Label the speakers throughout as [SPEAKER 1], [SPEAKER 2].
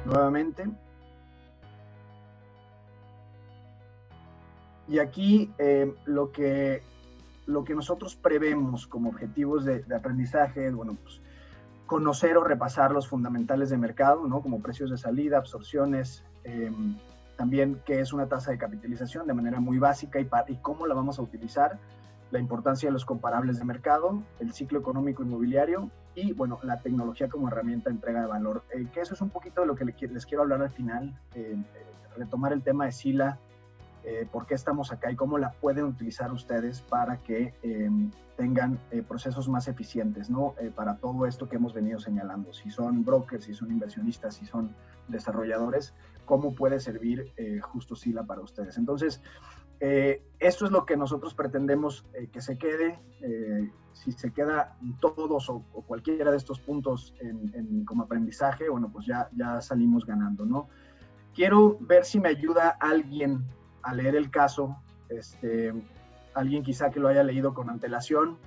[SPEAKER 1] nuevamente. Y aquí lo que nosotros prevemos como objetivos de aprendizaje es, bueno, pues conocer o repasar los fundamentales de mercado, ¿no? Como precios de salida, absorciones, también qué es una tasa de capitalización de manera muy básica y cómo la vamos a utilizar, la importancia de los comparables de mercado, el ciclo económico inmobiliario y, bueno, la tecnología como herramienta de entrega de valor. Que eso es un poquito de lo que les quiero hablar al final, retomar el tema de Sila, por qué estamos acá y cómo la pueden utilizar ustedes para que tengan procesos más eficientes, ¿no? Para todo esto que hemos venido señalando. Si son brokers, si son inversionistas, si son desarrolladores, cómo puede servir justo Sila para ustedes. Entonces, esto es lo que nosotros pretendemos que se quede. Si se queda todos o cualquiera de estos puntos como aprendizaje, bueno, pues ya salimos ganando, ¿no? Quiero ver si me ayuda alguien a leer el caso, alguien quizá que lo haya leído con antelación.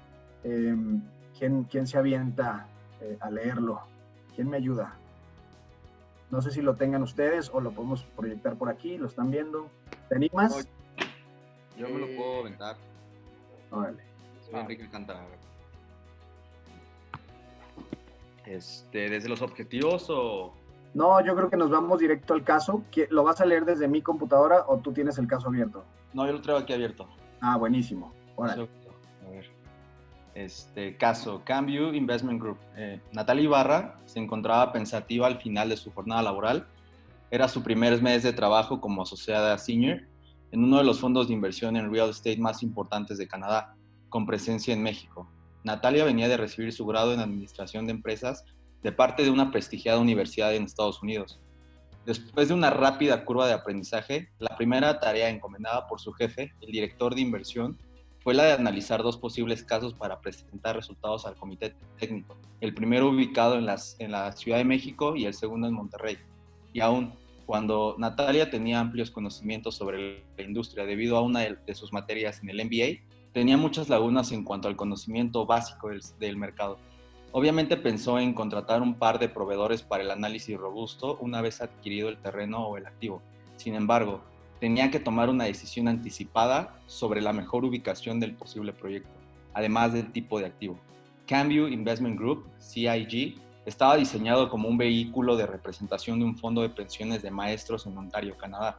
[SPEAKER 1] ¿Quién se avienta a leerlo? ¿Quién me ayuda? No sé si lo tengan ustedes o lo podemos proyectar por aquí, ¿lo están viendo? ¿Te animas?
[SPEAKER 2] Yo me lo puedo aventar.
[SPEAKER 1] Órale.
[SPEAKER 2] Soy Enrique Alcántara. ¿Desde los objetivos o...?
[SPEAKER 1] No, yo creo que nos vamos directo al caso. ¿Lo vas a leer desde mi computadora o tú tienes el caso abierto?
[SPEAKER 2] No, yo lo traigo aquí abierto.
[SPEAKER 1] Ah, buenísimo. Órale.
[SPEAKER 2] A ver. Caso, Cambio Investment Group. Natalia Ibarra se encontraba pensativa al final de su jornada laboral. Era su primer mes de trabajo como asociada senior en uno de los fondos de inversión en real estate más importantes de Canadá, con presencia en México. Natalia venía de recibir su grado en administración de empresas de parte de una prestigiada universidad en Estados Unidos. Después de una rápida curva de aprendizaje, la primera tarea encomendada por su jefe, el director de inversión, fue la de analizar dos posibles casos para presentar resultados al comité técnico, el primero ubicado en la Ciudad de México y el segundo en Monterrey. Y aún, cuando Natalia tenía amplios conocimientos sobre la industria debido a una de sus materias en el MBA, tenía muchas lagunas en cuanto al conocimiento básico del mercado. Obviamente pensó en contratar un par de proveedores para el análisis robusto una vez adquirido el terreno o el activo. Sin embargo, tenía que tomar una decisión anticipada sobre la mejor ubicación del posible proyecto, además del tipo de activo. Cambio Investment Group, CIG, estaba diseñado como un vehículo de representación de un fondo de pensiones de maestros en Ontario, Canadá.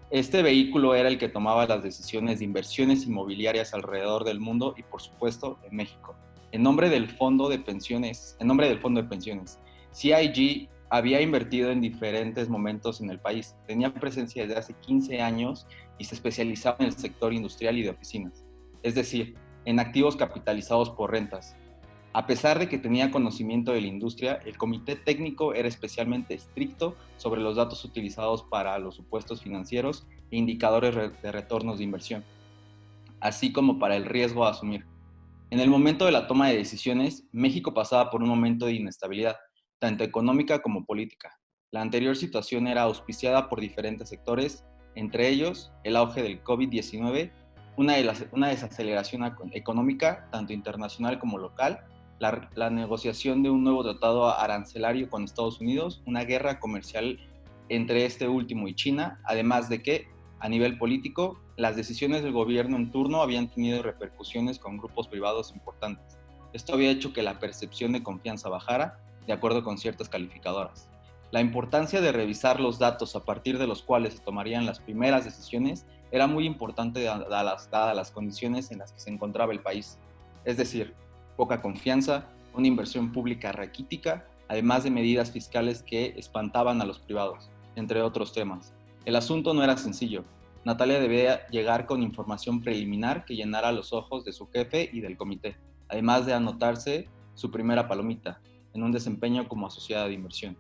[SPEAKER 2] Este vehículo era el que tomaba las decisiones de inversiones inmobiliarias alrededor del mundo y, por supuesto, en México. En nombre del fondo de pensiones, CIG había invertido en diferentes momentos en el país. Tenía presencia desde hace 15 años y se especializaba en el sector industrial y de oficinas, es decir, en activos capitalizados por rentas. A pesar de que tenía conocimiento de la industria, el comité técnico era especialmente estricto sobre los datos utilizados para los supuestos financieros e indicadores de retornos de inversión, así como para el riesgo a asumir. En el momento de la toma de decisiones, México pasaba por un momento de inestabilidad, tanto económica como política. La anterior situación era auspiciada por diferentes sectores, entre ellos el auge del COVID-19, una desaceleración económica, tanto internacional como local, la negociación de un nuevo tratado arancelario con Estados Unidos, una guerra comercial entre este último y China, además de que, a nivel político, las decisiones del gobierno en turno habían tenido repercusiones con grupos privados importantes. Esto había hecho que la percepción de confianza bajara, de acuerdo con ciertas calificadoras. La importancia de revisar los datos a partir de los cuales se tomarían las primeras decisiones era muy importante dadas las condiciones en las que se encontraba el país. Es decir, poca confianza, una inversión pública raquítica, además de medidas fiscales que espantaban a los privados, entre otros temas. El asunto no era sencillo. Natalia debía llegar con información preliminar que llenara los ojos de su jefe y del comité, además de anotarse su primera palomita en un desempeño como asociada de inversión.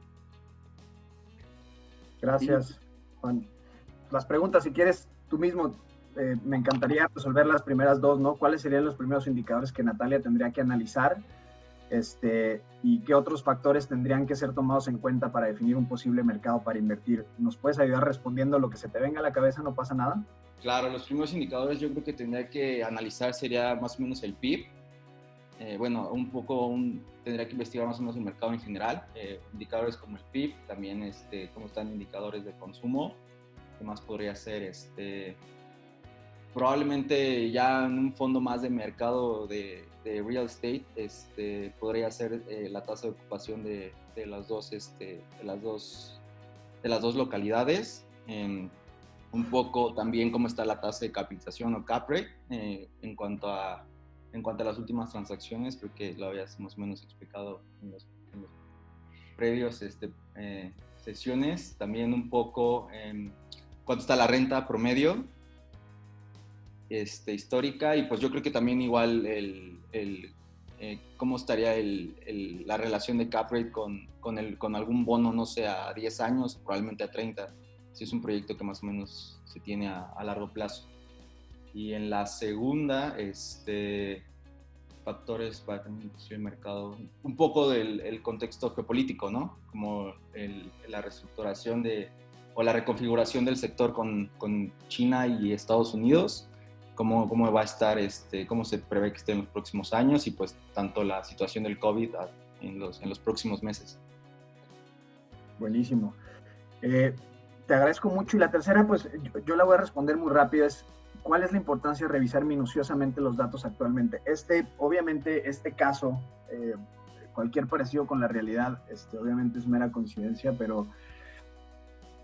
[SPEAKER 1] Gracias, Juan. Las preguntas, si quieres, tú mismo, me encantaría resolver las primeras dos, ¿no? ¿Cuáles serían los primeros indicadores que Natalia tendría que analizar? Y qué otros factores tendrían que ser tomados en cuenta para definir un posible mercado para invertir. ¿Nos puedes ayudar respondiendo lo que se te venga a la cabeza? ¿No pasa nada?
[SPEAKER 2] Claro, los primeros indicadores yo creo que tendría que analizar sería más o menos el PIB, tendría que investigar más o menos el mercado en general, indicadores como el PIB, también cómo están indicadores de consumo, qué más podría ser, probablemente ya en un fondo más de mercado de real estate, podría ser la tasa de ocupación de las dos localidades, un poco también cómo está la tasa de capitalización o cap rate en cuanto a las últimas transacciones. Creo que lo habías más o menos explicado en los previos sesiones. También un poco cuánto está la renta promedio histórica, y pues yo creo que también igual cómo estaría la relación de cap rate con algún bono, no sé, a 10 años, probablemente a 30, si es un proyecto que más o menos se tiene a largo plazo. Y en la segunda, factores para el mercado, un poco del contexto geopolítico, ¿no? Como la reestructuración o la reconfiguración del sector con China y Estados Unidos, cómo va a estar, cómo se prevé que esté en los próximos años, y pues tanto la situación del COVID en los próximos meses.
[SPEAKER 1] Buenísimo. Te agradezco mucho. Y la tercera, pues yo la voy a responder muy rápido, es ¿cuál es la importancia de revisar minuciosamente los datos actualmente? Obviamente, este caso, cualquier parecido con la realidad, obviamente es mera coincidencia, pero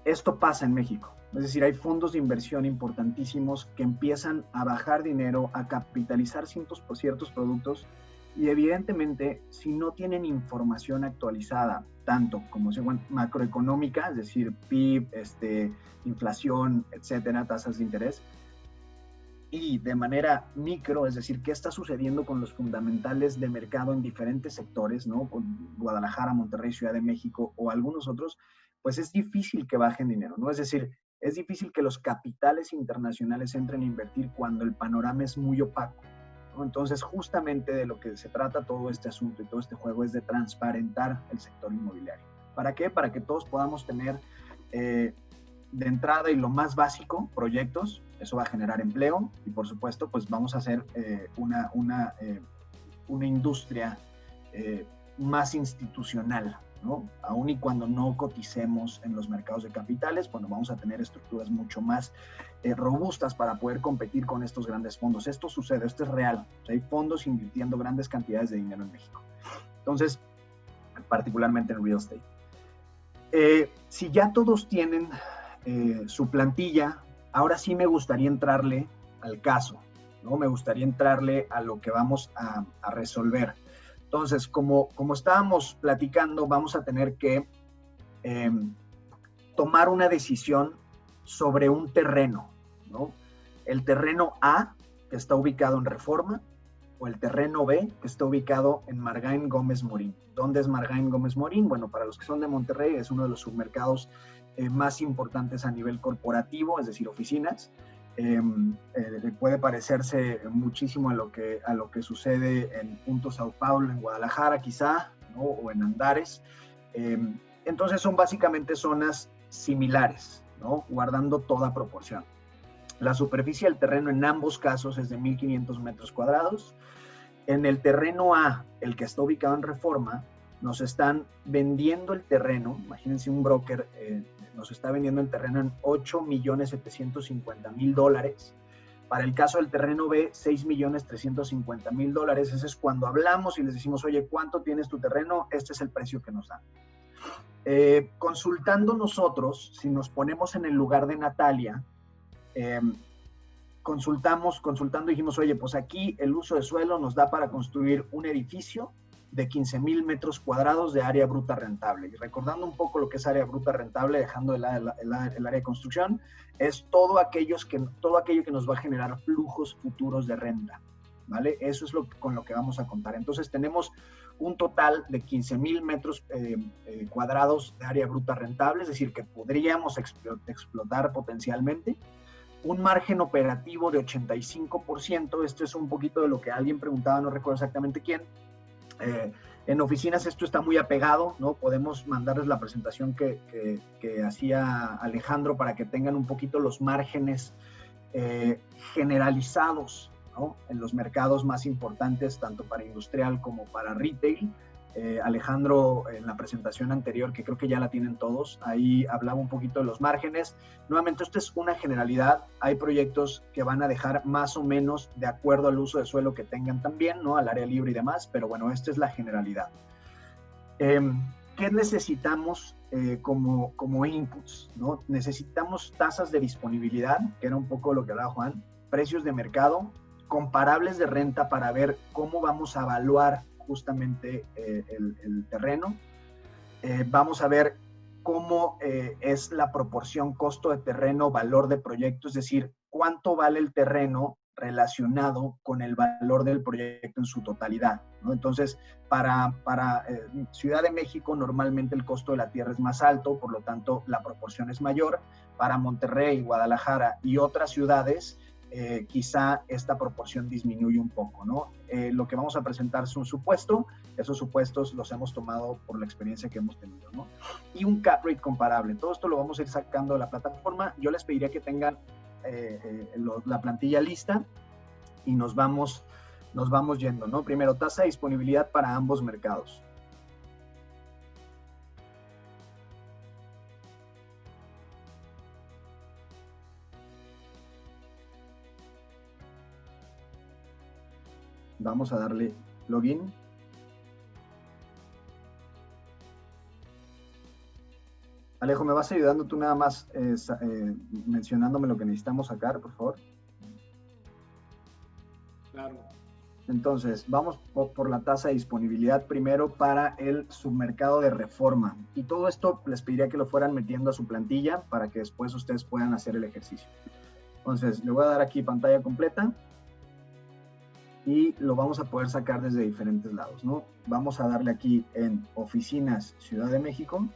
[SPEAKER 1] esto pasa en México. Es decir, hay fondos de inversión importantísimos que empiezan a bajar dinero, a capitalizar ciertos productos, y evidentemente, si no tienen información actualizada, tanto como macroeconómica, es decir, PIB, inflación, etcétera, tasas de interés, y de manera micro, es decir, qué está sucediendo con los fundamentales de mercado en diferentes sectores, ¿no? Con Guadalajara, Monterrey, Ciudad de México o algunos otros, pues es difícil que bajen dinero, ¿no? Es decir, es difícil que los capitales internacionales entren a invertir cuando el panorama es muy opaco, ¿no? Entonces, justamente de lo que se trata todo este asunto y todo este juego es de transparentar el sector inmobiliario. ¿Para qué? Para que todos podamos tener de entrada y lo más básico, proyectos. Eso va a generar empleo y, por supuesto, pues vamos a hacer una industria más institucional, ¿no? Aún y cuando no coticemos en los mercados de capitales, bueno, vamos a tener estructuras mucho más robustas para poder competir con estos grandes fondos. Esto sucede, esto es real. O sea, hay fondos invirtiendo grandes cantidades de dinero en México. Entonces, particularmente en real estate. Si ya todos tienen su plantilla, ahora sí me gustaría entrarle al caso, ¿no? Me gustaría entrarle a lo que vamos a resolver. Entonces, como estábamos platicando, vamos a tener que tomar una decisión sobre un terreno, ¿no? El terreno A, que está ubicado en Reforma, o el terreno B, que está ubicado en Margain Gómez Morín. ¿Dónde es Margain Gómez Morín? Bueno, para los que son de Monterrey, es uno de los submercados más importantes a nivel corporativo, es decir, oficinas. Puede parecerse muchísimo a lo que sucede en Punto Sao Paulo, en Guadalajara quizá, ¿no? O en Andares. Entonces son básicamente zonas similares, ¿no? Guardando toda proporción. La superficie del terreno en ambos casos es de 1,500 metros cuadrados. En el terreno A, el que está ubicado en Reforma, nos están vendiendo el terreno, imagínense un broker, nos está vendiendo el terreno en $8,750,000. Para el caso del terreno B, $6,350,000. Ese es cuando hablamos y les decimos, oye, ¿cuánto tienes tu terreno? Este es el precio que nos dan. Consultando nosotros, si nos ponemos en el lugar de Natalia, consultando dijimos, oye, pues aquí el uso de suelo nos da para construir un edificio de 15,000 metros cuadrados de área bruta rentable. Y recordando un poco lo que es área bruta rentable, dejando el área de construcción, es todo aquello que nos va a generar flujos futuros de renta, ¿vale? Eso es con lo que vamos a contar. Entonces tenemos un total de 15,000 metros cuadrados de área bruta rentable, es decir, que podríamos explotar potencialmente. Un margen operativo de 85%, esto es un poquito de lo que alguien preguntaba, no recuerdo exactamente quién. En oficinas esto está muy apegado, ¿no? Podemos mandarles la presentación que hacía Alejandro para que tengan un poquito los márgenes generalizados ¿no? En los mercados más importantes, tanto para industrial como para retail. Alejandro, en la presentación anterior, que creo que ya la tienen todos, ahí hablaba un poquito de los márgenes. Nuevamente, esto es una generalidad. Hay proyectos que van a dejar más o menos de acuerdo al uso de suelo que tengan también, ¿no? Al área libre y demás, pero bueno, esta es la generalidad. ¿Qué necesitamos como inputs, ¿no? Necesitamos tasas de disponibilidad, que era un poco lo que hablaba Juan, precios de mercado, comparables de renta para ver cómo vamos a evaluar justamente el terreno. Vamos a ver cómo es la proporción costo de terreno, valor de proyecto, es decir, cuánto vale el terreno relacionado con el valor del proyecto en su totalidad, ¿no? Entonces, para Ciudad de México normalmente el costo de la tierra es más alto, por lo tanto la proporción es mayor. Para Monterrey, Guadalajara y otras ciudades, quizá esta proporción disminuye un poco, ¿no? Lo que vamos a presentar es un supuesto, esos supuestos los hemos tomado por la experiencia que hemos tenido, ¿no? Y un cap rate comparable. Todo esto lo vamos a ir sacando de la plataforma. Yo les pediría que tengan la plantilla lista y nos vamos yendo, ¿no? Primero, tasa de disponibilidad para ambos mercados. Vamos a darle login. Alejo, ¿me vas ayudando tú nada más mencionándome lo que necesitamos sacar, por favor?
[SPEAKER 3] Claro.
[SPEAKER 1] Entonces, vamos por la tasa de disponibilidad primero para el submercado de Reforma. Y todo esto les pediría que lo fueran metiendo a su plantilla para que después ustedes puedan hacer el ejercicio. Entonces, le voy a dar aquí pantalla completa y lo vamos a poder sacar desde diferentes lados, ¿no? Vamos a darle aquí en Oficinas Ciudad de México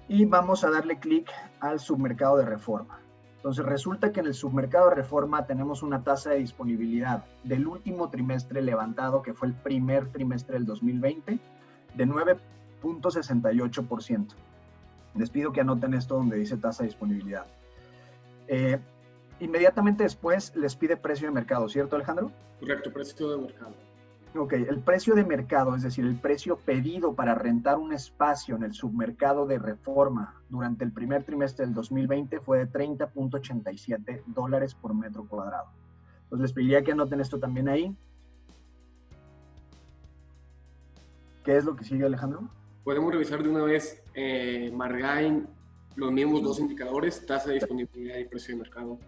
[SPEAKER 1] y vamos a darle clic al submercado de Reforma. Entonces resulta que en el submercado de Reforma tenemos una tasa de disponibilidad del último trimestre levantado, que fue el primer trimestre del 2020, de 9.68%. Les pido que anoten esto donde dice tasa de disponibilidad. Inmediatamente después les pide precio de mercado, ¿cierto, Alejandro?
[SPEAKER 3] Correcto, precio de mercado.
[SPEAKER 1] Ok, el precio de mercado, es decir, el precio pedido para rentar un espacio en el submercado de Reforma durante el primer trimestre del 2020 fue de $30.87 por metro cuadrado. Entonces les pediría que anoten esto también ahí. ¿Qué es lo que sigue, Alejandro?
[SPEAKER 3] Podemos revisar de una vez, Margain, los mismos dos indicadores, tasa de disponibilidad y precio de mercado.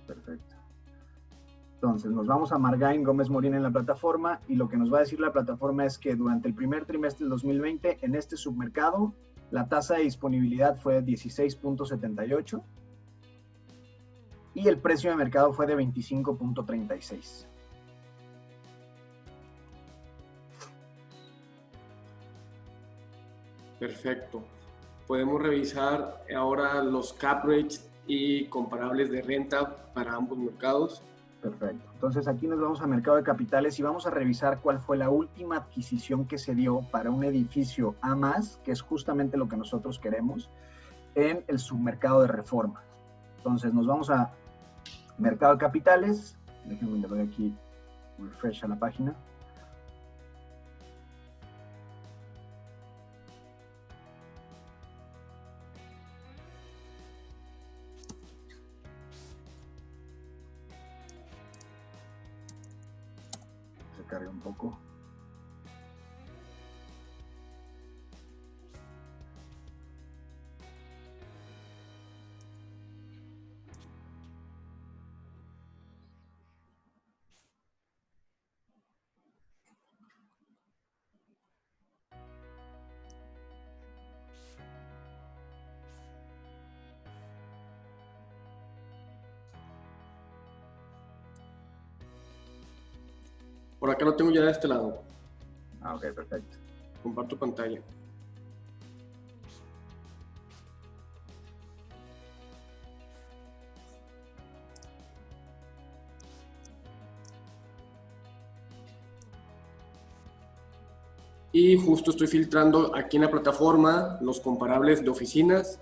[SPEAKER 1] Perfecto. Entonces, nos vamos a Margain Gómez Morín en la plataforma y lo que nos va a decir la plataforma es que durante el primer trimestre del 2020, en este submercado, la tasa de disponibilidad fue de 16.78 y el precio de mercado fue de 25.36.
[SPEAKER 3] Perfecto. Podemos revisar ahora los cap rates y comparables de renta para ambos mercados.
[SPEAKER 1] Perfecto. Entonces aquí nos vamos a mercado de capitales y vamos a revisar cuál fue la última adquisición que se dio para un edificio A+, que es justamente lo que nosotros queremos, en el submercado de Reforma. Entonces nos vamos a mercado de capitales. Déjenme le doy aquí refresh a la página. Cargue un poco.
[SPEAKER 3] Por acá lo tengo ya de este lado.
[SPEAKER 1] Ah, ok, perfecto.
[SPEAKER 3] Comparto pantalla. Y justo estoy filtrando aquí en la plataforma los comparables de oficinas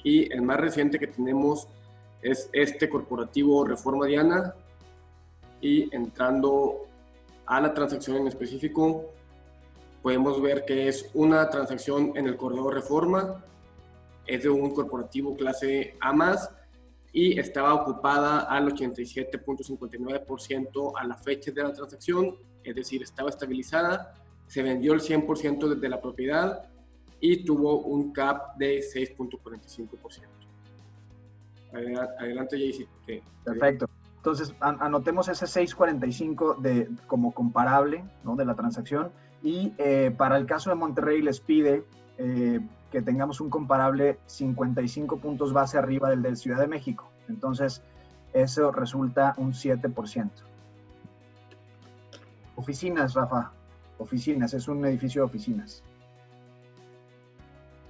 [SPEAKER 3] y el más reciente que tenemos es este corporativo Reforma Diana y entrando a la transacción en específico, podemos ver que es una transacción en el corredor Reforma, es de un corporativo clase A+, y estaba ocupada al 87.59% a la fecha de la transacción, es decir, estaba estabilizada, se vendió el 100% de la propiedad y tuvo un CAP de 6.45%. Adelante, Jaycee.
[SPEAKER 1] Perfecto. Entonces, anotemos ese 6.45 como comparable, ¿no?, de la transacción. Y para el caso de Monterrey les pide que tengamos un comparable 55 puntos base arriba del de Ciudad de México. Entonces, eso resulta un 7%. Oficinas, Rafa. Oficinas, es un edificio de oficinas.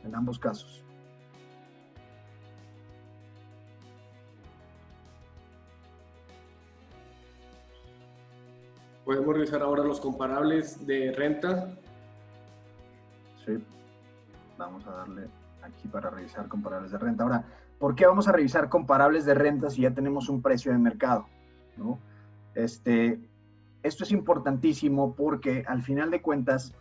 [SPEAKER 1] En ambos casos.
[SPEAKER 3] Podemos revisar ahora los comparables de renta.
[SPEAKER 1] Sí. Vamos a darle aquí para revisar comparables de renta. Ahora, ¿por qué vamos a revisar comparables de renta si ya tenemos un precio de mercado, ¿no? Esto es importantísimo porque al final de cuentas,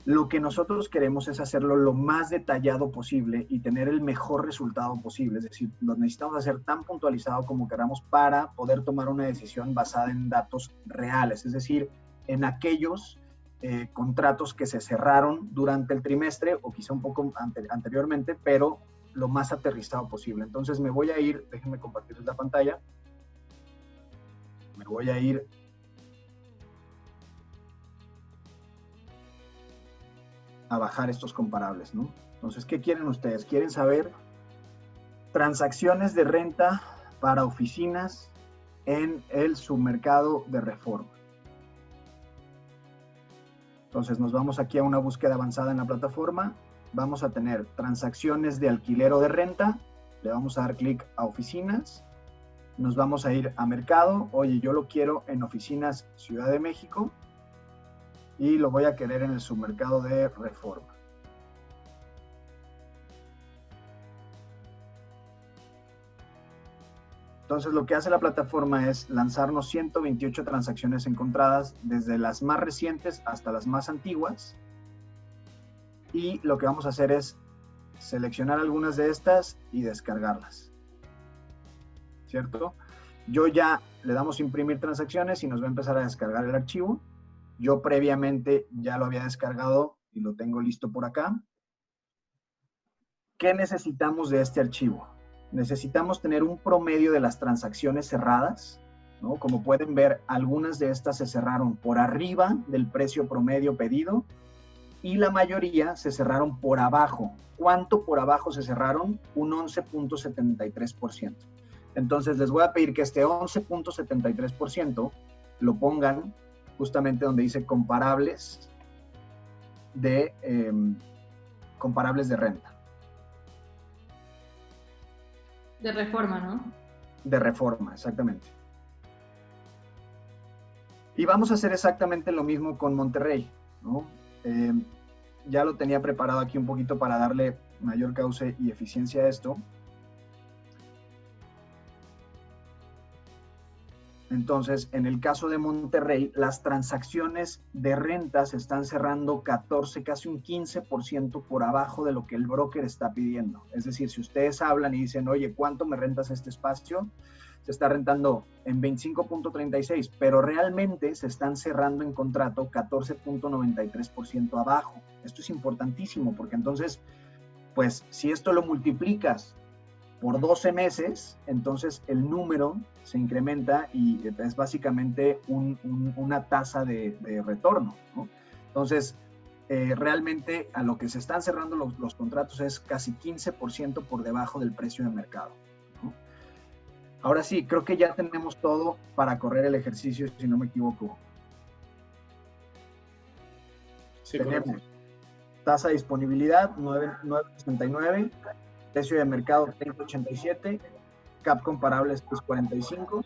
[SPEAKER 1] lo que nosotros queremos es hacerlo lo más detallado posible y tener el mejor resultado posible. Es decir, lo necesitamos hacer tan puntualizado como queramos para poder tomar una decisión basada en datos reales. Es decir, en aquellos contratos que se cerraron durante el trimestre o quizá un poco anteriormente, pero lo más aterrizado posible. Entonces me voy a ir, déjenme compartirles la pantalla. Me voy a ir a bajar estos comparables, ¿no? Entonces, ¿qué quieren ustedes? ¿Quieren saber transacciones de renta para oficinas en el submercado de Reforma? Entonces, nos vamos aquí a una búsqueda avanzada en la plataforma. Vamos a tener transacciones de alquiler o de renta. Le vamos a dar clic a oficinas. Nos vamos a ir a mercado. Oye, yo lo quiero en oficinas Ciudad de México. Y lo voy a querer en el submercado de Reforma. Entonces, lo que hace la plataforma es lanzarnos 128 transacciones encontradas, desde las más recientes hasta las más antiguas. Y lo que vamos a hacer es seleccionar algunas de estas y descargarlas. ¿Cierto? Yo ya le damos imprimir transacciones y nos va a empezar a descargar el archivo. Yo previamente ya lo había descargado y lo tengo listo por acá. ¿Qué necesitamos de este archivo? Necesitamos tener un promedio de las transacciones cerradas, ¿no? Como pueden ver, algunas de estas se cerraron por arriba del precio promedio pedido y la mayoría se cerraron por abajo. ¿Cuánto por abajo se cerraron? Un 11.73%. Entonces, les voy a pedir que este 11.73% lo pongan justamente donde dice comparables de renta.
[SPEAKER 4] De Reforma, ¿no?
[SPEAKER 1] De Reforma, exactamente. Y vamos a hacer exactamente lo mismo con Monterrey, ¿no? Ya lo tenía preparado aquí un poquito para darle mayor cauce y eficiencia a esto. Entonces, en el caso de Monterrey, las transacciones de renta se están cerrando 14, casi un 15% por abajo de lo que el broker está pidiendo. Es decir, si ustedes hablan y dicen, oye, ¿cuánto me rentas este espacio? Se está rentando en 25.36, pero realmente se están cerrando en contrato 14.93% abajo. Esto es importantísimo porque entonces, pues, si esto lo multiplicas por 12 meses, entonces el número se incrementa y es básicamente una tasa de retorno, ¿no? Entonces, realmente a lo que se están cerrando los contratos es casi 15% por debajo del precio de mercado, ¿no? Ahora sí, creo que ya tenemos todo para correr el ejercicio, si no me equivoco.
[SPEAKER 3] Sí,
[SPEAKER 1] tenemos
[SPEAKER 3] correcto.
[SPEAKER 1] Tasa de disponibilidad 9.69, precio de mercado 30.87, cap comparable 6.45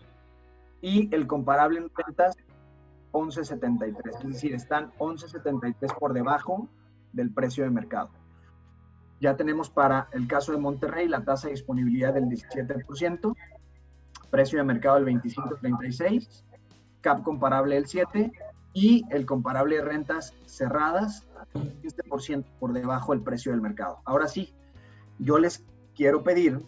[SPEAKER 1] y el comparable en rentas 11.73. Es decir, están 11.73 por debajo del precio de mercado. Ya tenemos para el caso de Monterrey la tasa de disponibilidad del 17%, precio de mercado del 25.36, CAP comparable el 7 y el comparable de rentas cerradas 15% por debajo del precio del mercado. Ahora sí, yo les quiero pedir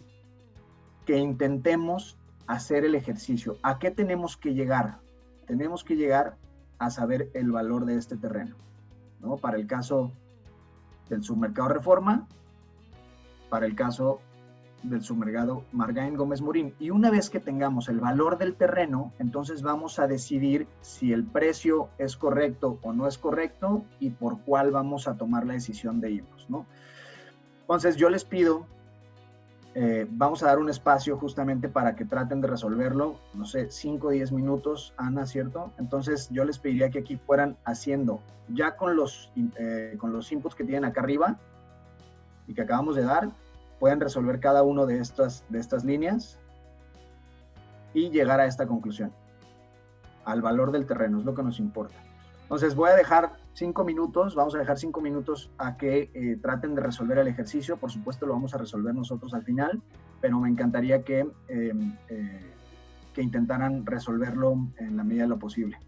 [SPEAKER 1] que intentemos hacer el ejercicio. ¿A qué tenemos que llegar? Tenemos que llegar a saber el valor de este terreno, ¿no? Para el caso del submercado Reforma, para el caso del submercado Margain Gómez Morín. Y una vez que tengamos el valor del terreno, entonces vamos a decidir si el precio es correcto o no es correcto y por cuál vamos a tomar la decisión de irnos, ¿no? Entonces yo les pido, vamos a dar un espacio justamente para que traten de resolverlo, no sé, 5 o 10 minutos, Ana, ¿cierto? Entonces yo les pediría que aquí fueran haciendo, ya con los inputs que tienen acá arriba y que acabamos de dar, pueden resolver cada uno de estas líneas y llegar a esta conclusión, al valor del terreno, es lo que nos importa. Entonces voy a dejar 5 minutos, vamos a dejar 5 minutos a que traten de resolver el ejercicio. Por supuesto lo vamos a resolver nosotros al final, pero me encantaría que intentaran resolverlo en la medida de lo posible.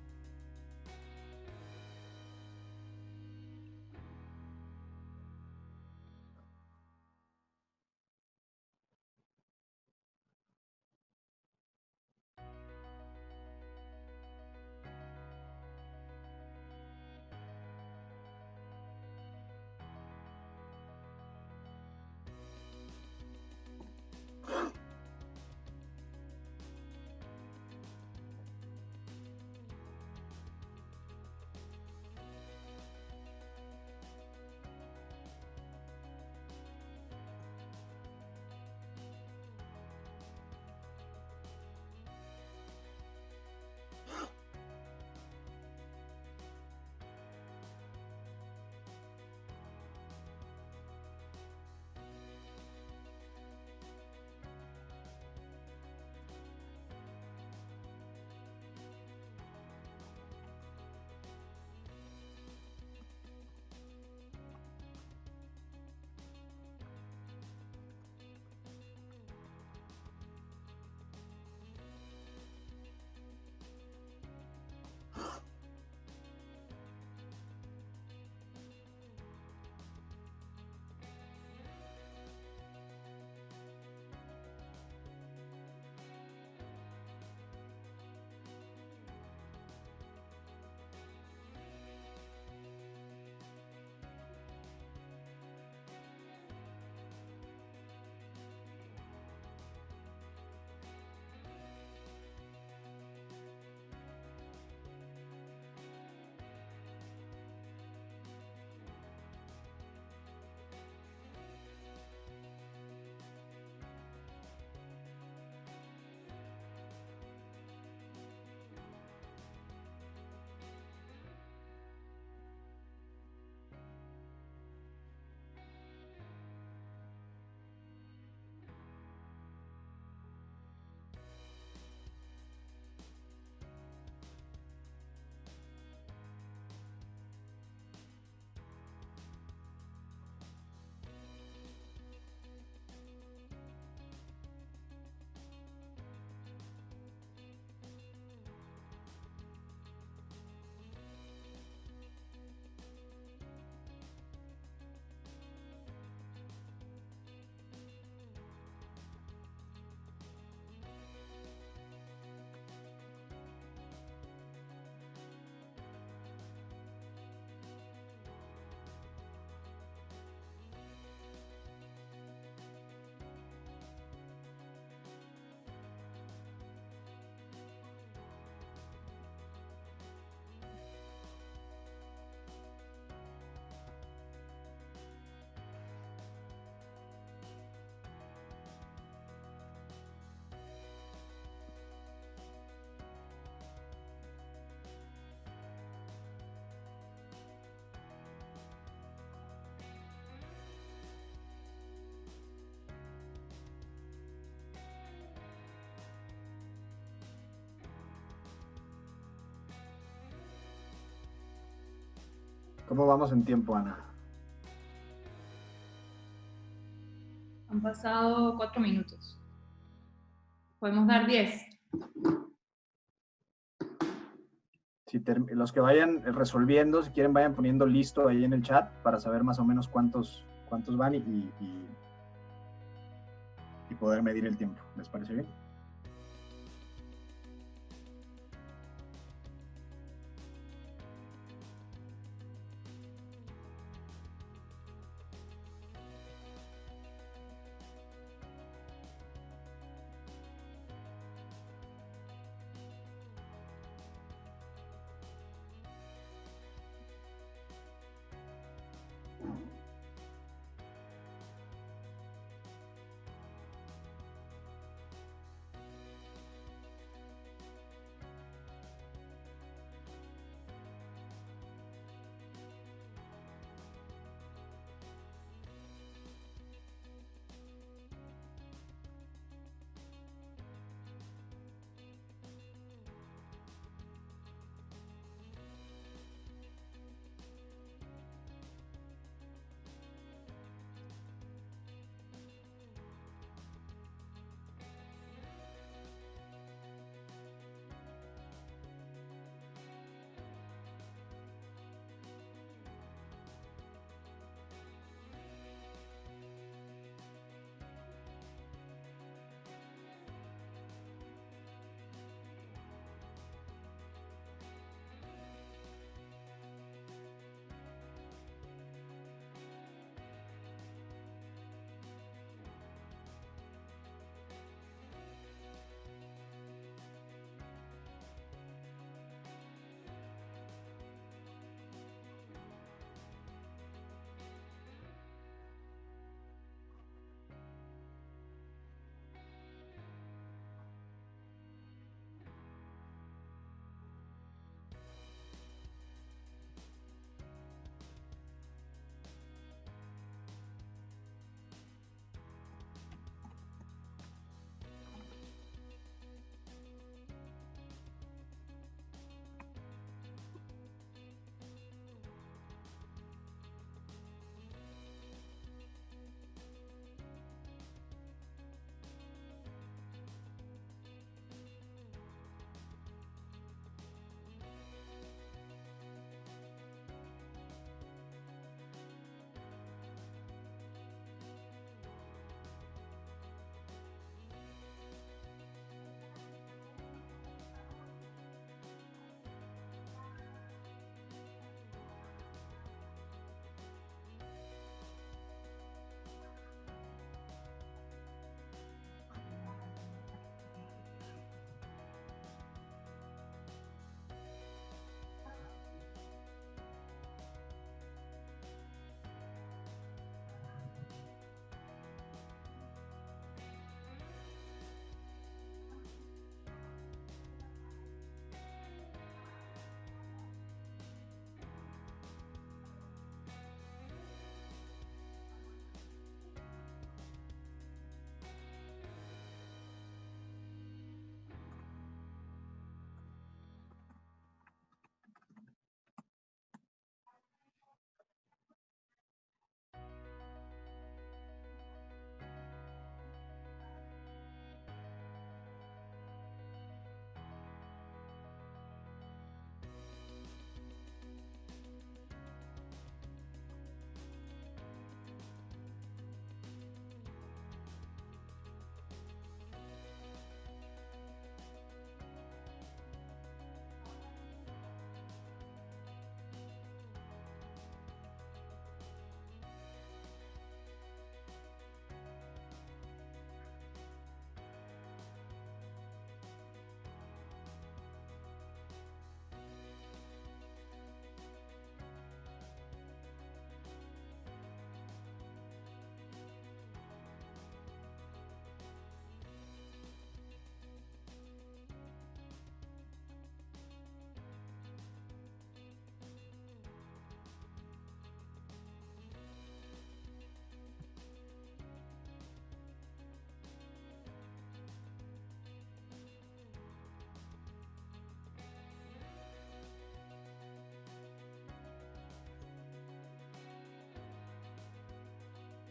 [SPEAKER 1] ¿Cómo vamos en tiempo, Ana?
[SPEAKER 4] Han pasado 4 minutos. Podemos dar 10.
[SPEAKER 1] los que vayan resolviendo, si quieren, vayan poniendo listo ahí en el chat para saber más o menos cuántos van y poder medir el tiempo. ¿Les parece bien?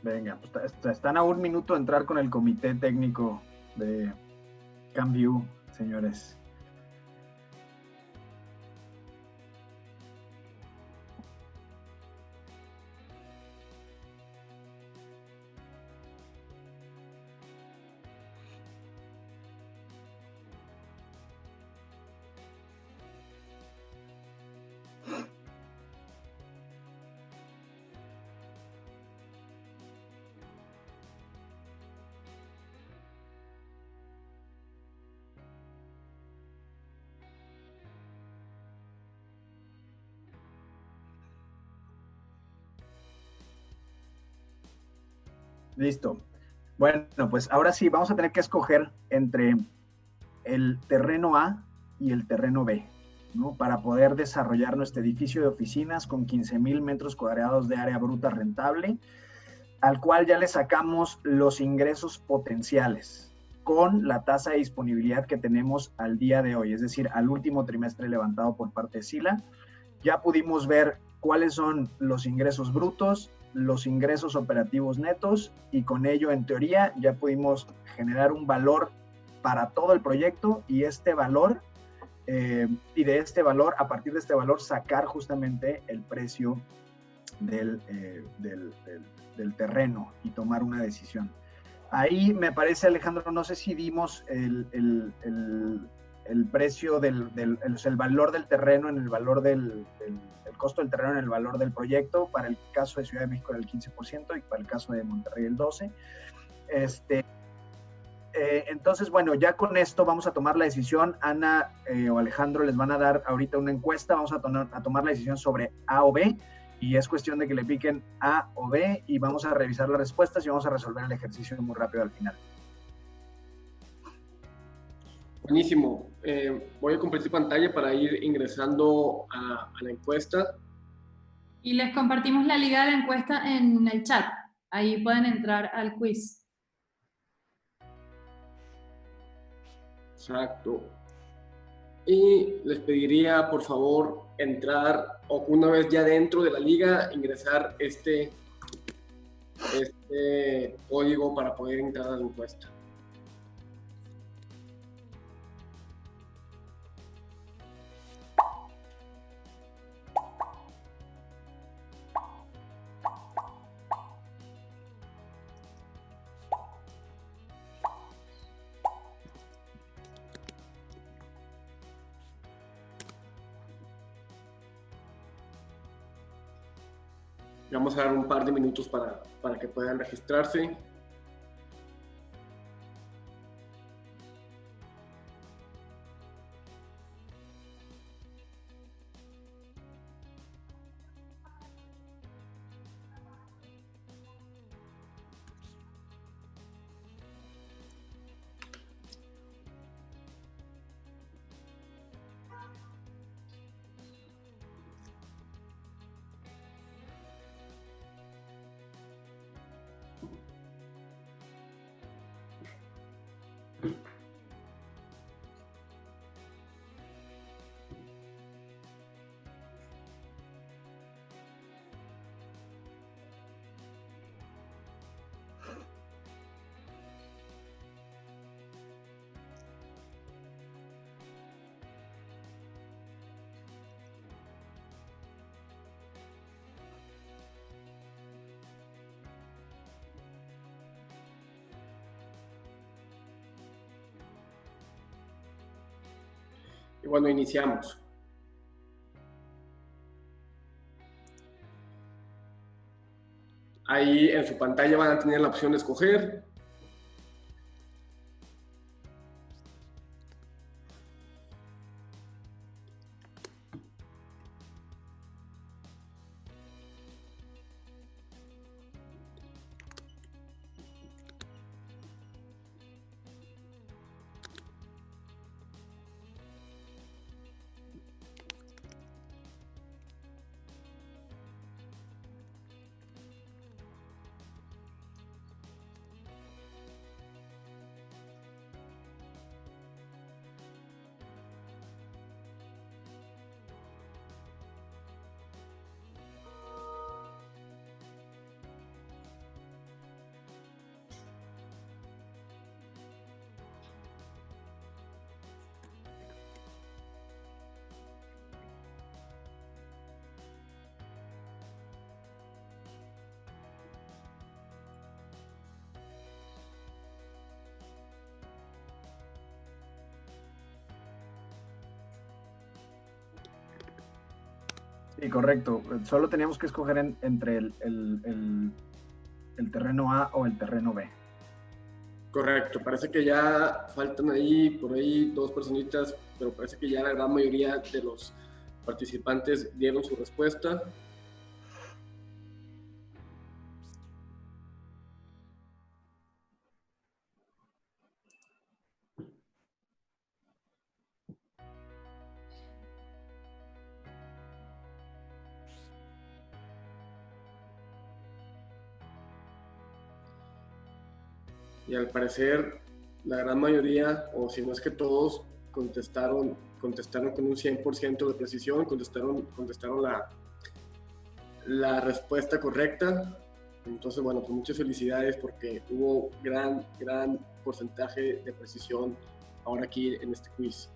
[SPEAKER 1] Venga, pues están a 1 minuto de entrar con el comité técnico de CamView, señores. Listo. Bueno, pues ahora sí, vamos a tener que escoger entre el terreno A y el terreno B, ¿no? Para poder desarrollar nuestro edificio de oficinas con 15,000 metros cuadrados de área bruta rentable, al cual ya le sacamos los ingresos potenciales con la tasa de disponibilidad que tenemos al día de hoy, es decir, al último trimestre levantado por parte de Sila. Ya pudimos ver cuáles son los ingresos brutos, los ingresos operativos netos, y con ello, en teoría, ya pudimos generar un valor para todo el proyecto, y este valor, a partir de este valor, sacar justamente el precio del terreno y tomar una decisión. Ahí me parece, Alejandro, no sé si dimos el precio el valor del terreno en el valor el costo del terreno en el valor del proyecto. Para el caso de Ciudad de México era el 15% y para el caso de Monterrey el 12%. Entonces, bueno, ya con esto vamos a tomar la decisión. Ana o Alejandro les van a dar ahorita una encuesta. Vamos a tomar la decisión sobre A o B, y es cuestión de que le piquen A o B y vamos a revisar las respuestas y vamos a resolver el ejercicio muy rápido al final.
[SPEAKER 3] Buenísimo. Voy a compartir pantalla para ir ingresando a la encuesta.
[SPEAKER 4] Y les compartimos la liga de la encuesta en el chat. Ahí pueden entrar al quiz.
[SPEAKER 3] Exacto. Y les pediría, por favor, entrar, o una vez ya dentro de la liga, ingresar este código para poder entrar a la encuesta. Vamos a dar un par de minutos para que puedan registrarse. Y bueno, iniciamos. Ahí en su pantalla van a tener la opción de escoger.
[SPEAKER 1] Sí, correcto. Solo teníamos que escoger entre el terreno A o el terreno B.
[SPEAKER 3] Correcto. Parece que ya faltan ahí, por ahí, 2 personitas, pero parece que ya la gran mayoría de los participantes dieron su respuesta. y al parecer la gran mayoría, o si no es que todos, contestaron con un 100% de precisión, contestaron la respuesta correcta. Entonces, bueno, pues muchas felicidades porque hubo gran porcentaje de precisión ahora aquí en este quiz.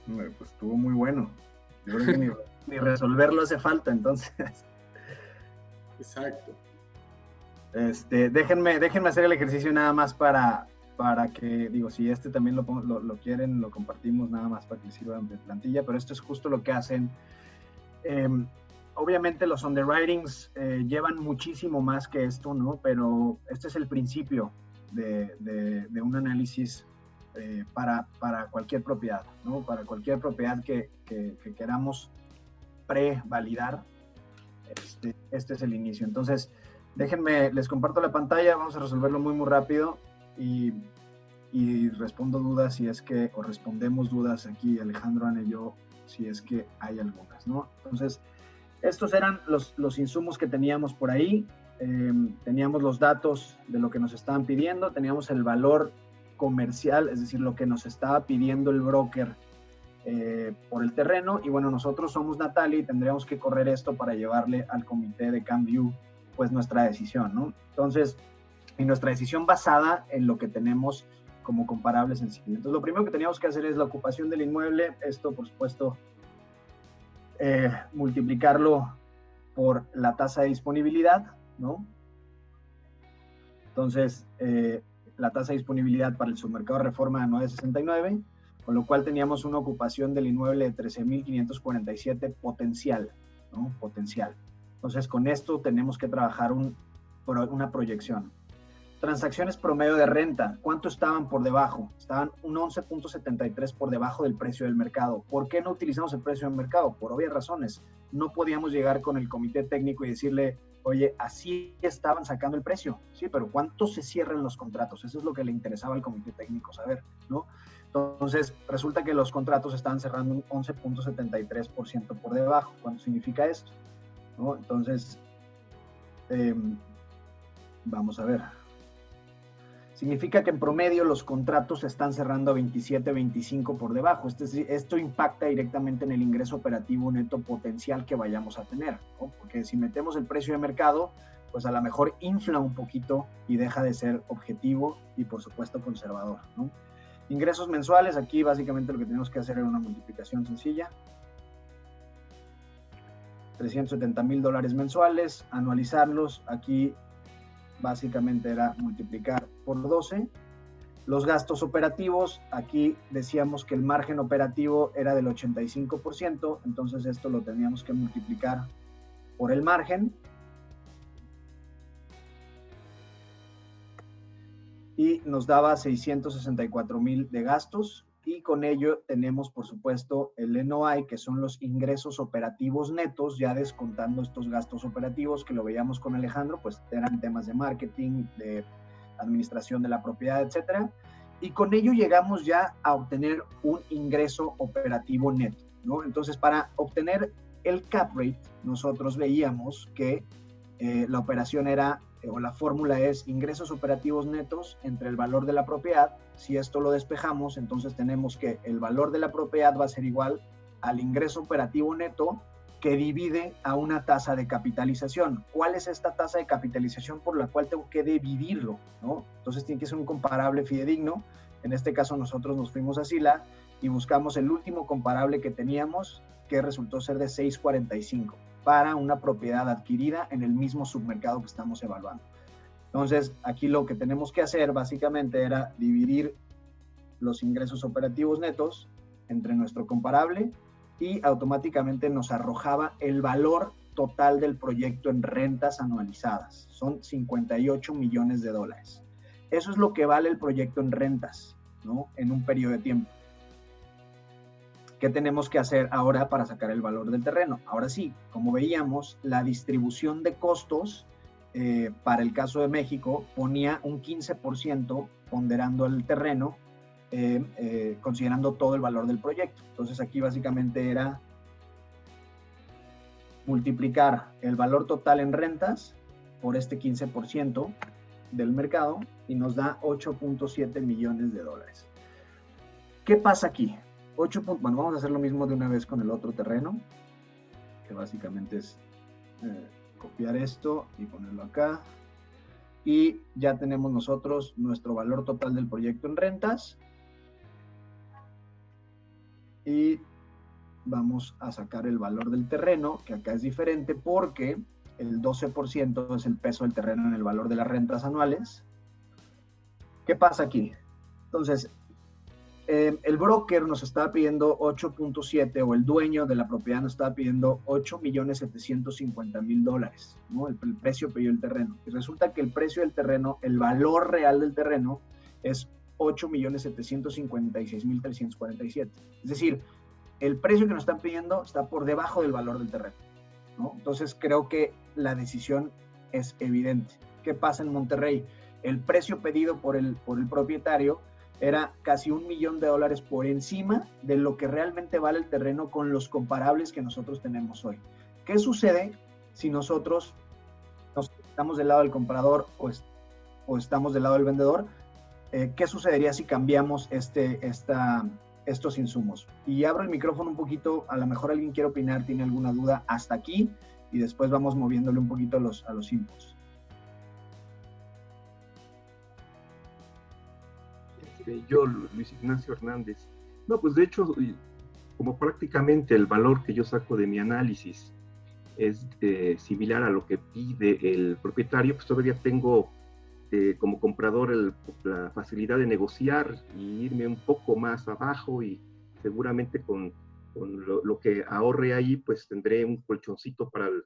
[SPEAKER 1] Pues estuvo muy bueno. Yo creo que ni resolverlo hace falta, entonces.
[SPEAKER 3] Exacto.
[SPEAKER 1] Déjenme hacer el ejercicio nada más para que, digo, si también lo quieren, lo compartimos nada más para que les sirva de plantilla, pero esto es justo lo que hacen. Obviamente los underwritings llevan muchísimo más que esto, ¿no? Pero este es el principio de un análisis para cualquier propiedad, ¿no? Para cualquier propiedad que queramos prevalidar, este es el inicio. Entonces, déjenme, les comparto la pantalla, vamos a resolverlo muy rápido y respondo dudas o respondemos dudas aquí, Alejandro, Ana y yo, si es que hay algunas, ¿no? Entonces, estos eran los insumos que teníamos por ahí. Teníamos los datos de lo que nos estaban pidiendo, teníamos el valor comercial, es decir, lo que nos estaba pidiendo el broker por el terreno, y bueno, nosotros somos Natalia y tendríamos que correr esto para llevarle al comité de CAMView pues nuestra decisión, ¿no? Entonces, y nuestra decisión basada en lo que tenemos como comparable sencillo. Entonces, lo primero que teníamos que hacer es la ocupación del inmueble. Esto, por supuesto, multiplicarlo por la tasa de disponibilidad, ¿no? Entonces, la tasa de disponibilidad para el submercado de Reforma de 9.69, con lo cual teníamos una ocupación del inmueble de 13.547 potencial, ¿no? Potencial. Entonces, con esto tenemos que trabajar una proyección. Transacciones promedio de renta, ¿cuánto estaban por debajo? Estaban un 11.73 por debajo del precio del mercado. ¿Por qué no utilizamos el precio del mercado? Por obvias razones. No podíamos llegar con el comité técnico y decirle, oye, así estaban sacando el precio. Sí, pero ¿cuánto se cierran los contratos? Eso es lo que le interesaba al comité técnico saber, ¿no? Entonces, resulta que los contratos estaban cerrando un 11.73% por debajo. ¿Cuánto significa esto? ¿No? Entonces, vamos a ver. Significa que en promedio los contratos se están cerrando a 27, 25 por debajo. Esto impacta directamente en el ingreso operativo neto potencial que vayamos a tener, ¿no? Porque si metemos el precio de mercado, pues a lo mejor infla un poquito y deja de ser objetivo y, por supuesto, conservador, ¿no? Ingresos mensuales, aquí básicamente lo que tenemos que hacer era una multiplicación sencilla. $370,000 mensuales, anualizarlos, aquí básicamente era multiplicar por 12. Los gastos operativos, aquí decíamos que el margen operativo era del 85%, entonces esto lo teníamos que multiplicar por el margen. Y nos daba 664,000 de gastos, y con ello tenemos, por supuesto, el NOI, que son los ingresos operativos netos, ya descontando estos gastos operativos que lo veíamos con Alejandro, pues eran temas de marketing, de administración de la propiedad, etcétera, y con ello llegamos ya a obtener un ingreso operativo neto, ¿no? Entonces, para obtener el cap rate, nosotros veíamos que la operación era, o la fórmula es ingresos operativos netos entre el valor de la propiedad. Si esto lo despejamos, entonces tenemos que el valor de la propiedad va a ser igual al ingreso operativo neto que divide a una tasa de capitalización. ¿Cuál es esta tasa de capitalización por la cual tengo que dividirlo, ¿no? Entonces tiene que ser un comparable fidedigno. En este caso nosotros nos fuimos a Sila y buscamos el último comparable que teníamos, que resultó ser de 6.45 para una propiedad adquirida en el mismo submercado que estamos evaluando. Entonces, aquí lo que tenemos que hacer básicamente era dividir los ingresos operativos netos entre nuestro comparable, y automáticamente nos arrojaba el valor total del proyecto en rentas anualizadas. Son $58 millones. Eso es lo que vale el proyecto en rentas, ¿no? En un periodo de tiempo. ¿Qué tenemos que hacer ahora para sacar el valor del terreno? Ahora sí, como veíamos, la distribución de costos para el caso de México ponía un 15% ponderando el terreno, considerando todo el valor del proyecto. Entonces aquí básicamente era multiplicar el valor total en rentas por este 15%, del mercado y nos da 8.7 millones de dólares. ¿Qué pasa aquí? Bueno, vamos a hacer lo mismo de una vez con el otro terreno, que básicamente es copiar esto y ponerlo acá. Y ya tenemos nosotros nuestro valor total del proyecto en rentas. Y vamos a sacar el valor del terreno, que acá es diferente porque el 12% es el peso del terreno en el valor de las rentas anuales. ¿Qué pasa aquí? Entonces, el broker nos estaba pidiendo 8.7, o el dueño de la propiedad nos estaba pidiendo $8.750.000, ¿no? El precio pidió el terreno. Y resulta que el precio del terreno, el valor real del terreno, es $8.756.347. Es decir, el precio que nos están pidiendo está por debajo del valor del terreno, ¿no? Entonces, creo que la decisión es evidente. ¿Qué pasa en Monterrey? El precio pedido por el propietario era casi $1 millón por encima de lo que realmente vale el terreno con los comparables que nosotros tenemos hoy. ¿Qué sucede si nosotros estamos del lado del comprador o estamos del lado del vendedor? ¿Qué sucedería si cambiamos estos insumos? Y abro el micrófono un poquito, a lo mejor alguien quiere opinar, tiene alguna duda hasta aquí, y después vamos moviéndole un poquito a los inputs.
[SPEAKER 5] Yo, Luis Ignacio Hernández. No, pues de hecho, como prácticamente el valor que yo saco de mi análisis es similar a lo que pide el propietario, pues todavía tengo como comprador la facilidad de negociar y irme un poco más abajo, y seguramente con lo que ahorre ahí, pues tendré un colchoncito para el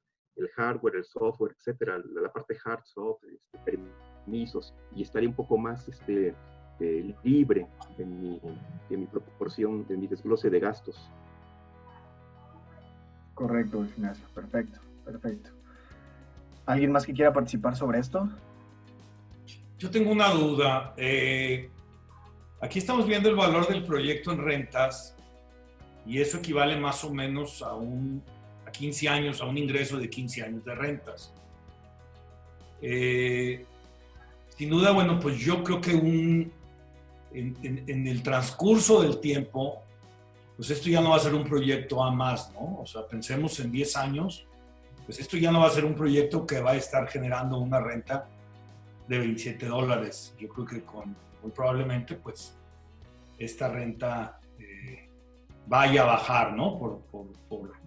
[SPEAKER 5] hardware, el software, etcétera, la parte hard, soft, permisos, y estaría un poco más libre en mi proporción, de mi desglose de gastos.
[SPEAKER 1] Correcto, Ignacio. Perfecto, perfecto. ¿Alguien más que quiera participar sobre esto?
[SPEAKER 6] Yo tengo una duda. Aquí estamos viendo el valor del proyecto en rentas y eso equivale más o menos a 15 años, a un ingreso de 15 años de rentas. Sin duda, bueno, pues yo creo que en el transcurso del tiempo, pues esto ya no va a ser un proyecto A más, ¿no? O sea, pensemos en 10 años, pues esto ya no va a ser un proyecto que va a estar generando una renta de $27. Yo creo que muy probablemente, pues, esta renta vaya a bajar, ¿no?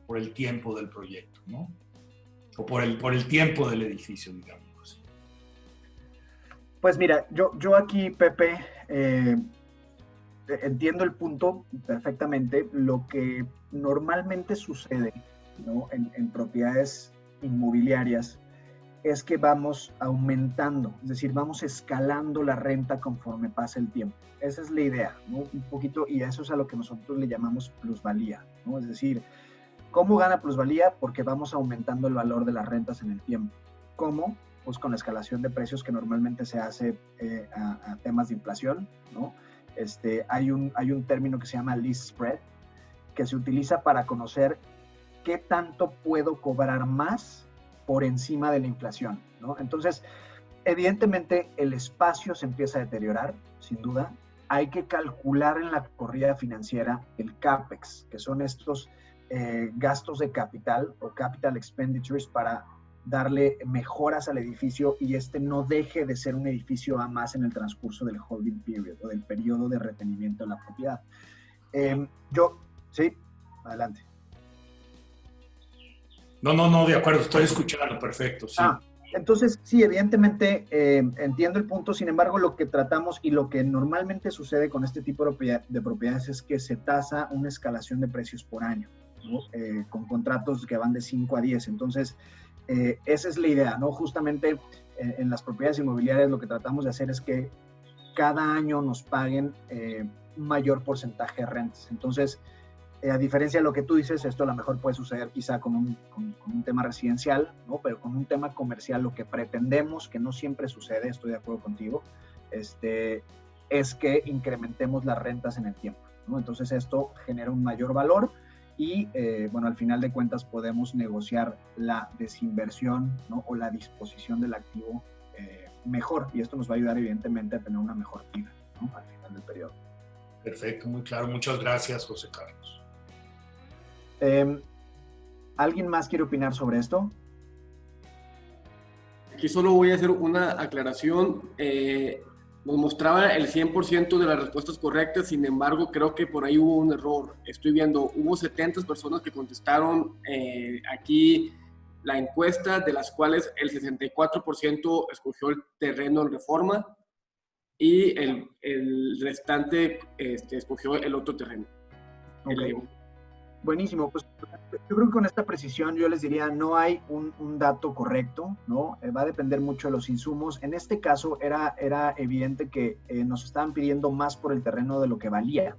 [SPEAKER 6] Por el tiempo del proyecto, ¿no? O por el tiempo del edificio, digamos.
[SPEAKER 1] Pues mira, yo aquí, Pepe, entiendo el punto perfectamente. Lo que normalmente sucede, ¿no?, en propiedades inmobiliarias es que vamos aumentando, es decir, vamos escalando la renta conforme pasa el tiempo. Esa es la idea, ¿no? Un poquito, y eso es a lo que nosotros le llamamos plusvalía, ¿no? Es decir, ¿cómo gana plusvalía? Porque vamos aumentando el valor de las rentas en el tiempo. ¿Cómo? Pues con la escalación de precios que normalmente se hace a temas de inflación, ¿no? Hay un término que se llama lease spread, que se utiliza para conocer qué tanto puedo cobrar más por encima de la inflación, ¿no? Entonces, evidentemente, el espacio se empieza a deteriorar, sin duda. Hay que calcular en la corrida financiera el CAPEX, que son estos gastos de capital o capital expenditures para darle mejoras al edificio y no deje de ser un edificio A más en el transcurso del holding period o del periodo de retenimiento de la propiedad. Sí, adelante.
[SPEAKER 6] No, de acuerdo, estoy escuchando, perfecto, sí.
[SPEAKER 1] Entonces, sí, evidentemente entiendo el punto. Sin embargo, lo que tratamos y lo que normalmente sucede con este tipo de propiedades es que se tasa una escalación de precios por año, ¿no? Con contratos que van de 5 a 10. Entonces, esa es la idea, ¿no? Justamente en las propiedades inmobiliarias lo que tratamos de hacer es que cada año nos paguen un mayor porcentaje de rentas. Entonces, a diferencia de lo que tú dices, esto a lo mejor puede suceder quizá con un tema residencial, ¿no? Pero con un tema comercial lo que pretendemos, que no siempre sucede, estoy de acuerdo contigo, es que incrementemos las rentas en el tiempo, ¿no? Entonces esto genera un mayor valor y, bueno, al final de cuentas podemos negociar la desinversión, ¿no?, o la disposición del activo mejor, y esto nos va a ayudar evidentemente a tener una mejor vida, ¿no?, al final del periodo.
[SPEAKER 6] Perfecto, muy claro. Muchas gracias, José Carlos.
[SPEAKER 1] ¿Alguien más quiere opinar sobre esto?
[SPEAKER 3] Aquí solo voy a hacer una aclaración. Nos mostraba el 100% de las respuestas correctas, sin embargo, creo que por ahí hubo un error. Estoy viendo, hubo 70 personas que contestaron aquí la encuesta, de las cuales el 64% escogió el terreno en Reforma y el restante escogió el otro terreno.
[SPEAKER 1] Okay. Buenísimo, pues yo creo que con esta precisión yo les diría, no hay un dato correcto, ¿no? Va a depender mucho de los insumos. En este caso era evidente que nos estaban pidiendo más por el terreno de lo que valía.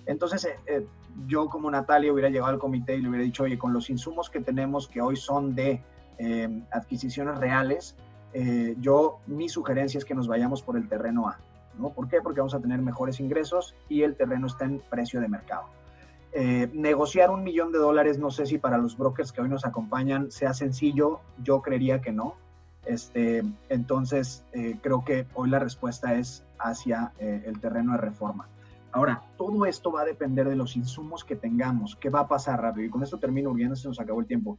[SPEAKER 1] Entonces yo como Natalia hubiera llegado al comité y le hubiera dicho, oye, con los insumos que tenemos que hoy son de adquisiciones reales, mi sugerencia es que nos vayamos por el terreno A, ¿no? ¿Por qué? Porque vamos a tener mejores ingresos y el terreno está en precio de mercado. Negociar $1 millón, no sé si para los brokers que hoy nos acompañan sea sencillo, yo creería que no. Entonces, creo que hoy la respuesta es hacia el terreno de Reforma. Ahora, todo esto va a depender de los insumos que tengamos. ¿Qué va a pasar rápido? Y con esto termino, porque ya se nos acabó el tiempo.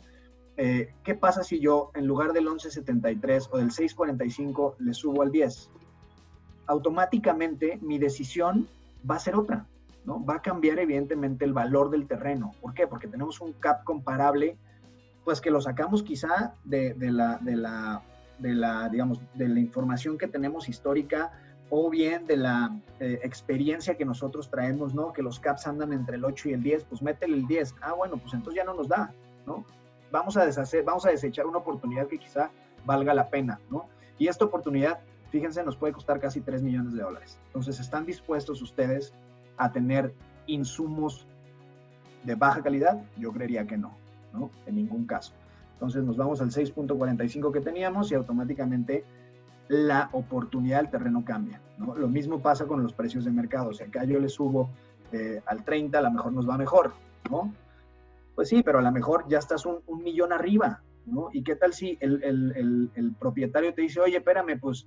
[SPEAKER 1] ¿Qué pasa si yo, en lugar del 11.73 o del 6.45, le subo al 10? Automáticamente, mi decisión va a ser otra, ¿no? Va a cambiar evidentemente el valor del terreno. ¿Por qué? Porque tenemos un CAP comparable, pues que lo sacamos quizá de la información que tenemos histórica, o bien de la experiencia que nosotros traemos, ¿no? Que los CAPs andan entre el 8 y el 10, pues métele el 10. Ah, bueno, pues entonces ya no nos da, ¿no? Vamos a desechar una oportunidad que quizá valga la pena, ¿no? Y esta oportunidad, fíjense, nos puede costar casi $3 millones. Entonces, ¿están dispuestos ustedes a tener insumos de baja calidad? Yo creería que no, ¿no? En ningún caso. Entonces nos vamos al 6.45 que teníamos y automáticamente la oportunidad del terreno cambia, ¿no? Lo mismo pasa con los precios de mercado. O sea, acá yo le subo al 30, a lo mejor nos va mejor, ¿no? Pues sí, pero a lo mejor ya estás un millón arriba, ¿no? ¿Y qué tal si el propietario te dice, oye, espérame, pues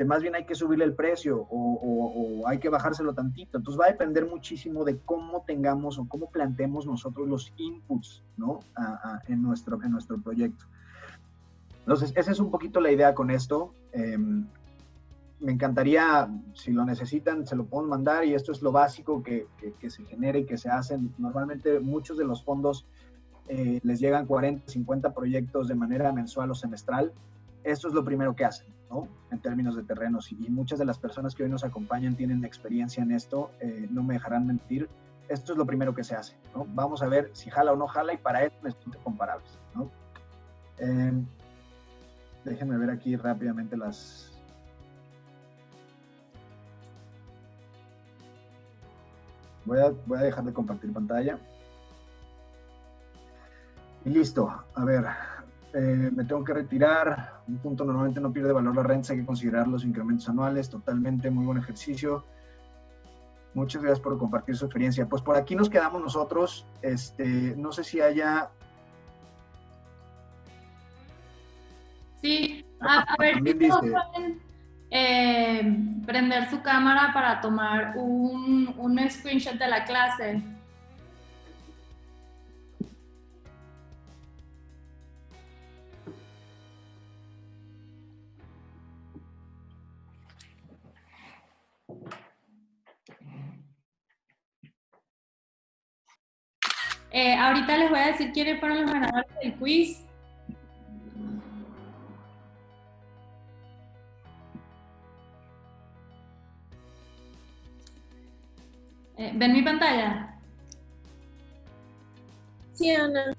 [SPEAKER 1] más bien hay que subirle el precio o hay que bajárselo tantito? Entonces va a depender muchísimo de cómo tengamos o cómo planteemos nosotros los inputs, ¿no? en nuestro proyecto. Entonces, esa es un poquito la idea con esto. Me encantaría, si lo necesitan, se lo pueden mandar, y esto es lo básico que se genera y que se hacen. Normalmente muchos de los fondos les llegan 40, 50 proyectos de manera mensual o semestral. Esto es lo primero que hacen, ¿no? En términos de terrenos, y muchas de las personas que hoy nos acompañan tienen experiencia en esto, no me dejarán mentir. Esto es lo primero que se hace, ¿no? Vamos a ver si jala o no jala, y para eso necesito comparables, ¿no? Déjenme ver aquí rápidamente las... Voy a dejar de compartir pantalla. Y listo. A ver, me tengo que retirar. Un punto: normalmente no pierde valor la renta, hay que considerar los incrementos anuales. Totalmente, muy buen ejercicio. Muchas gracias por compartir su experiencia. Pues por aquí nos quedamos nosotros. No sé si haya...
[SPEAKER 4] Sí, a ver si todos pueden prender su cámara para tomar un screenshot de la clase. Ahorita les voy a decir quiénes fueron los ganadores del quiz. ¿Ven mi pantalla?
[SPEAKER 7] Sí, Ana.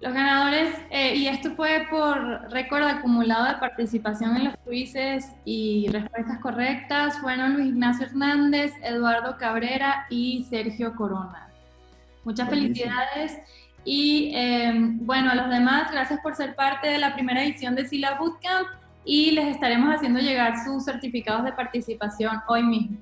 [SPEAKER 4] Los ganadores, y esto fue por récord acumulado de participación en los quizzes y respuestas correctas, fueron Luis Ignacio Hernández, Eduardo Cabrera y Sergio Corona. Muchas felicidades. Y bueno, a los demás, gracias por ser parte de la primera edición de Sila Bootcamp, y les estaremos haciendo llegar sus certificados de participación hoy mismo.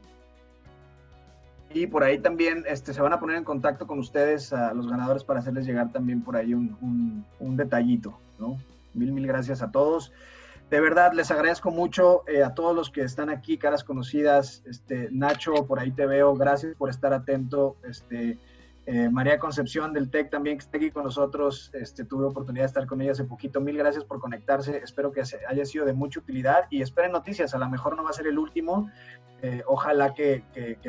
[SPEAKER 1] Y por ahí también se van a poner en contacto con ustedes, a los ganadores, para hacerles llegar también por ahí un detallito, ¿no? Mil gracias a todos. De verdad, les agradezco mucho a todos los que están aquí, caras conocidas. Nacho, por ahí te veo, gracias por estar atento. María Concepción del TEC también, que está aquí con nosotros, tuve oportunidad de estar con ella hace poquito. Mil gracias por conectarse, espero que haya sido de mucha utilidad y esperen noticias, a lo mejor no va a ser el último. Ojalá que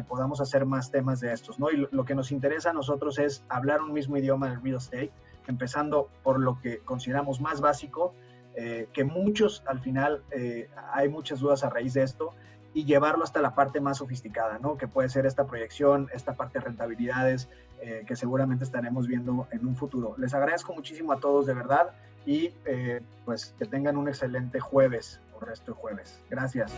[SPEAKER 1] podamos hacer más temas de estos, ¿no? Y lo que nos interesa a nosotros es hablar un mismo idioma del real estate, empezando por lo que consideramos más básico, que muchos, al final, hay muchas dudas a raíz de esto, y llevarlo hasta la parte más sofisticada, ¿no? Que puede ser esta proyección, esta parte de rentabilidades, que seguramente estaremos viendo en un futuro. Les agradezco muchísimo a todos, de verdad, y pues que tengan un excelente jueves, o resto de jueves. Gracias.